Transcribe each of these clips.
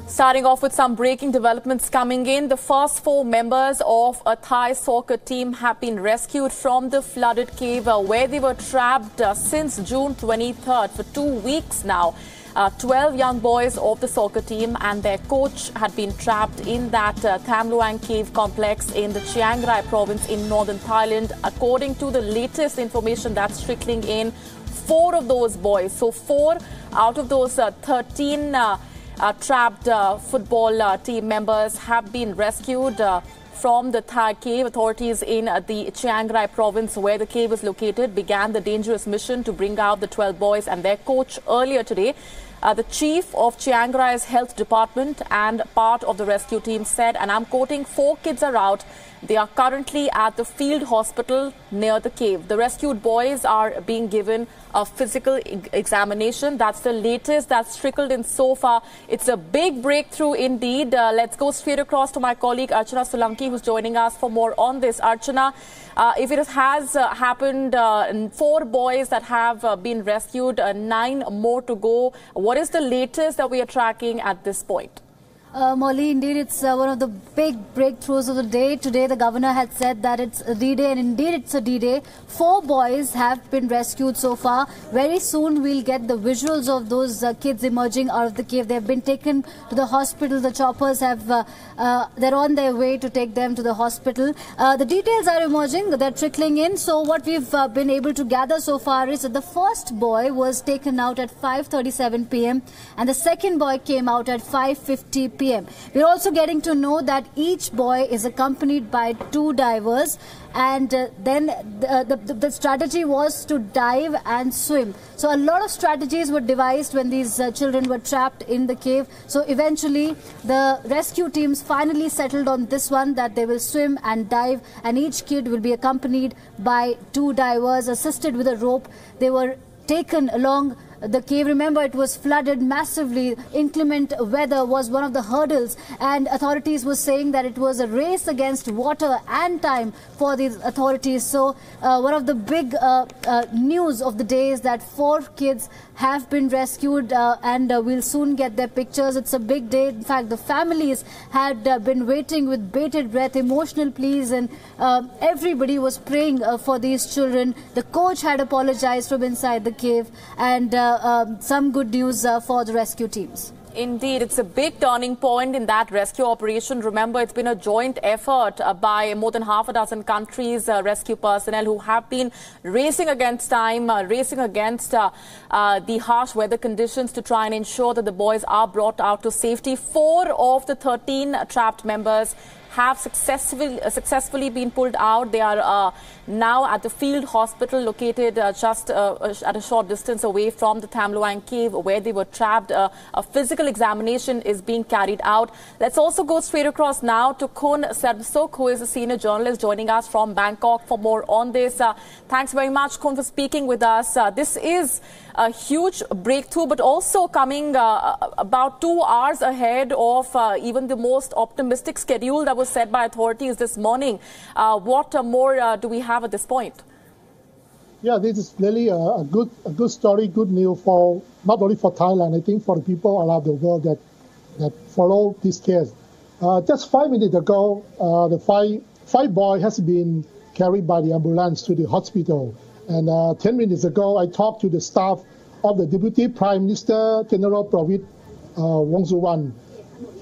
Starting off with some breaking developments coming in. The first 4 members of a Thai soccer team have been rescued from the flooded cave where they were trapped since June 23rd for 2 weeks now. 12 young boys of the soccer team and their coach had been trapped in that Tham cave complex in the Chiang Rai province in northern Thailand. According to the latest information that's trickling in, 4 of those boys, so 4 out of those 13 trapped football team members have been rescued from the Thai cave. Authorities in the Chiang Rai province where the cave is located began the dangerous mission to bring out the 12 boys and their coach earlier today. The chief of Chiang Rai's health department and part of the rescue team said, and I'm quoting, 4 kids are out. They are currently at the field hospital near the cave. The rescued boys are being given a physical examination. That's the latest that's trickled in so far. It's a big breakthrough indeed. Let's go straight across to my colleague Archana Solanki, who's joining us for more on this. Archana, if it has happened, 4 boys that have been rescued, 9 more to go. What is the latest that we are tracking at this point? Molly, indeed, it's one of the big breakthroughs of the day. Today, the governor had said that it's a D-Day, and indeed, it's a D-Day. 4 boys have been rescued so far. Very soon, we'll get the visuals of those kids emerging out of the cave. They've been taken to the hospital. The choppers have, they're on their way to take them to the hospital. The details are emerging. They're trickling in. So what we've been able to gather so far is that the first boy was taken out at 5:37 p.m. and the second boy came out at 5:50 p.m. We're also getting to know that each boy is accompanied by 2 divers, and then the strategy was to dive and swim. So a lot of strategies were devised when these children were trapped in the cave. So eventually the rescue teams finally settled on this one, that they will swim and dive, and each kid will be accompanied by 2 divers assisted with a rope. They were taken along the cave. Remember, it was flooded massively. Inclement weather was one of the hurdles, and authorities were saying that it was a race against water and time for these authorities. So one of the big news of the day is that 4 kids have been rescued, and we'll soon get their pictures. It's a big day. In fact, the families had been waiting with bated breath, emotional pleas, and everybody was praying for these children. The coach had apologized from inside the cave, and some good news for the rescue teams. Indeed, it's a big turning point in that rescue operation. Remember, it's been a joint effort by more than half a dozen countries, rescue personnel who have been racing against time, racing against the harsh weather conditions to try and ensure that the boys are brought out to safety. 4 of the 13 trapped members have successfully been pulled out. They are now at the field hospital located just at a short distance away from the Tham cave where they were trapped. A physical examination is being carried out. Let's also go straight across now to Khun Serbsuk, who is a senior journalist joining us from Bangkok for more on this. Thanks very much, Khun, for speaking with us. This is a huge breakthrough, but also coming about 2 hours ahead of even the most optimistic schedule that was set by authorities this morning. What more do we have at this point? Yeah, this is really a good story, good news for not only for Thailand, I think for the people around the world that follow this case. Just 5 minutes ago, the five boy has been carried by the ambulance to the hospital. And 10 minutes ago, I talked to the staff of the Deputy Prime Minister, General Pravit Wongsuwan.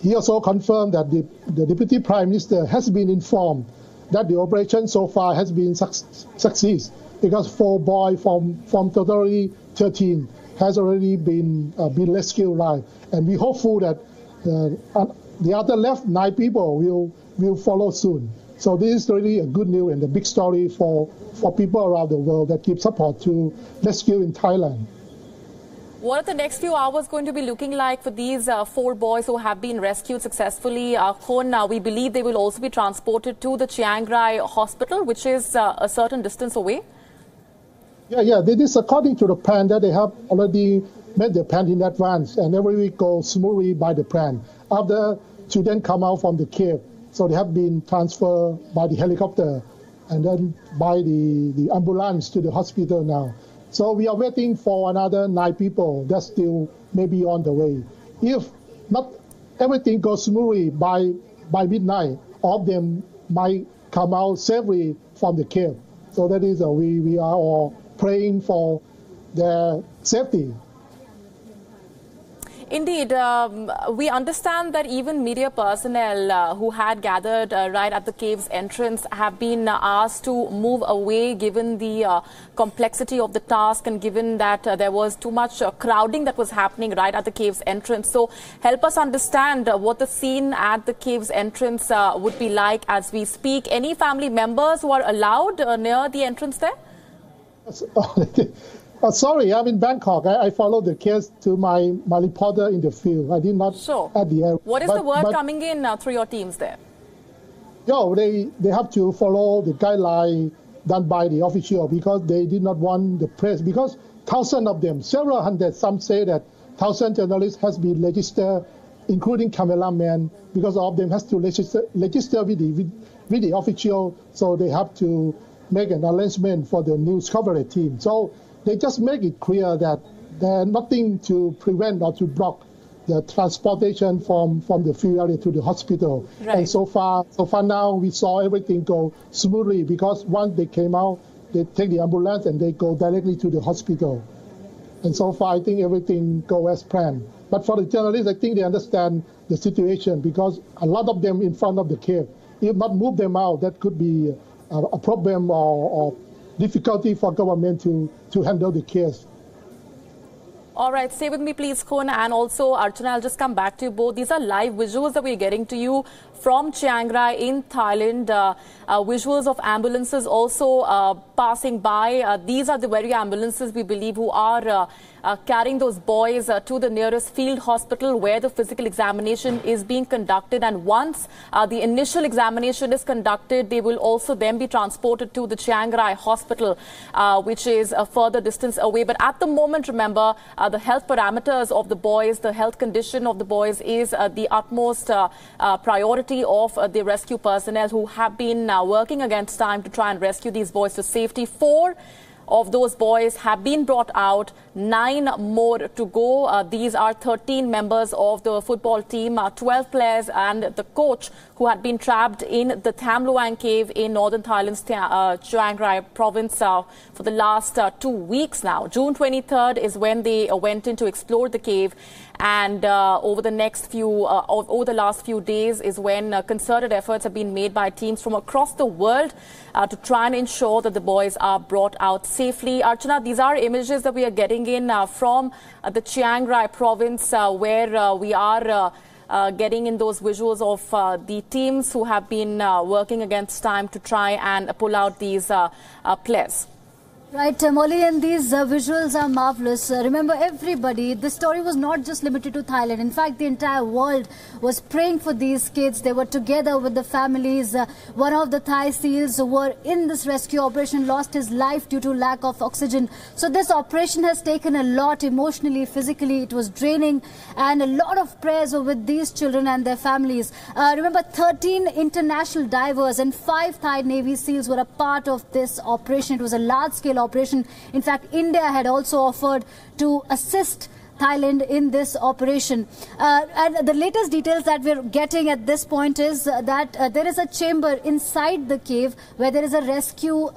He also confirmed that the Deputy Prime Minister has been informed that the operation so far has been success, because 4 boys from totally 13 has already been rescued alive. And we're hopeful that the other left 9 people will follow soon. So this is really a good news and a big story for people around the world that give support to rescue in Thailand. What are the next few hours going to be looking like for these 4 boys who have been rescued successfully? Khun, we believe they will also be transported to the Chiang Rai hospital, which is a certain distance away. Yeah, this is according to the plan that they have already made the plan in advance, and every week goes smoothly by the plan. After children come out from the cave, so they have been transferred by the helicopter and then by the ambulance to the hospital now. So we are waiting for another 9 people that still may be on the way. If not everything goes smoothly by midnight, all of them might come out safely from the cave. So that is, we are all praying for their safety. Indeed, we understand that even media personnel who had gathered right at the cave's entrance have been asked to move away given the complexity of the task and given that there was too much crowding that was happening right at the cave's entrance. So help us understand what the scene at the cave's entrance would be like as we speak. Any family members who are allowed near the entrance there? Sorry, I'm in Bangkok. I followed the case to my reporter in the field. I did not at the area. What is the word coming in through your teams there? They have to follow the guideline done by the official because they did not want the press. Because thousands of them, several hundred, some say that 1,000 journalists has been registered, including cameramen, because all of them has to register with the official. So they have to make an arrangement for the news coverage team. So they just make it clear that there's nothing to prevent or to block the transportation from the field area to the hospital. Right. And so far now, we saw everything go smoothly because once they came out, they take the ambulance and they go directly to the hospital. And so far, I think everything goes as planned. But for the journalists, I think they understand the situation because a lot of them in front of the cave. If not move them out, that could be a problem or difficulty for government to handle the case. All right, stay with me please, Khun, and also Archana, I'll just come back to you both. These are live visuals that we're getting to you from Chiang Rai in Thailand. Visuals of ambulances also passing by. These are the very ambulances we believe who are carrying those boys to the nearest field hospital where the physical examination is being conducted. And once the initial examination is conducted, they will also then be transported to the Chiang Rai hospital, which is a further distance away. But at the moment, remember, the health parameters of the boys, the health condition of the boys is the utmost priority of the rescue personnel who have been working against time to try and rescue these boys to safety. 4 of those boys have been brought out, 9 more to go. These are 13 members of the football team, 12 players and the coach who had been trapped in the Tham cave in northern Thailand's Chiang Rai province for the last 2 weeks now. June 23rd is when they went in to explore the cave. And over the last few days is when concerted efforts have been made by teams from across the world to try and ensure that the boys are brought out safely. Archana, these are images that we are getting in from the Chiang Rai province where we are getting in those visuals of the teams who have been working against time to try and pull out these players. Right, Molly, and these visuals are marvelous. Remember, everybody, this story was not just limited to Thailand. In fact, the entire world was praying for these kids. They were together with the families. One of the Thai SEALs who were in this rescue operation lost his life due to lack of oxygen. So this operation has taken a lot emotionally, physically. It was draining, and a lot of prayers were with these children and their families. Remember, 13 international divers and 5 Thai Navy SEALs were a part of this operation. It was a large-scale operation. In fact, India had also offered to assist Thailand in this operation. And the latest details that we're getting at this point is that there is a chamber inside the cave where there is a rescue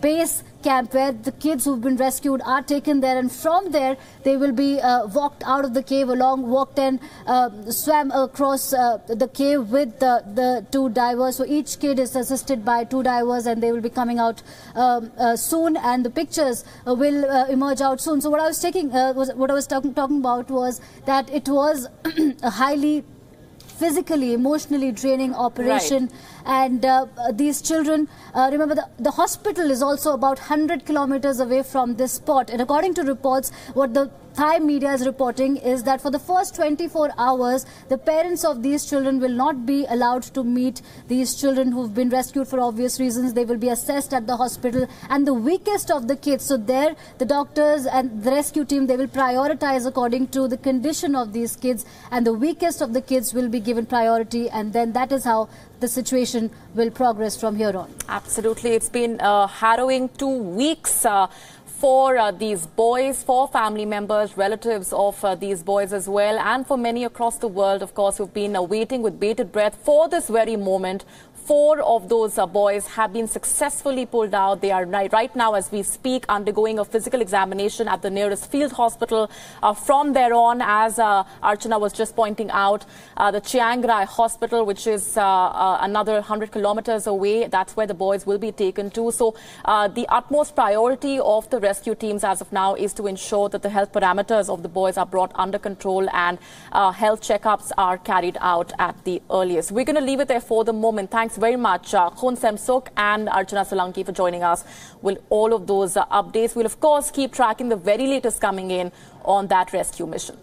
base camp where the kids who've been rescued are taken there, and from there they will be walked out of the cave, walked and swam across the cave with the 2 divers. So each kid is assisted by 2 divers, and they will be coming out soon, and the pictures will emerge out soon. So what I was talking about was that it was a highly physically, emotionally draining operation. Right. And these children, remember, the hospital is also about 100 kilometers away from this spot. And according to reports, what the Thai media is reporting is that for the first 24 hours, the parents of these children will not be allowed to meet these children who've been rescued for obvious reasons. They will be assessed at the hospital. And the weakest of the kids, so there, the doctors and the rescue team, they will prioritize according to the condition of these kids. And the weakest of the kids will be given priority. And then that is how the situation will progress from here on. Absolutely. It's been a harrowing 2 weeks for these boys, for family members, relatives of these boys as well, and for many across the world, of course, who've been waiting with bated breath for this very moment. 4 of those boys have been successfully pulled out. They are right now, as we speak, undergoing a physical examination at the nearest field hospital. From there on, as Archana was just pointing out, the Chiang Rai Hospital, which is another 100 kilometers away, that's where the boys will be taken to. So the utmost priority of the rescue teams as of now is to ensure that the health parameters of the boys are brought under control and health checkups are carried out at the earliest. We're going to leave it there for the moment. Thanks very much, Khun Semsuk and Archana Solanki, for joining us with all of those updates. We'll, of course, keep tracking the very latest coming in on that rescue mission.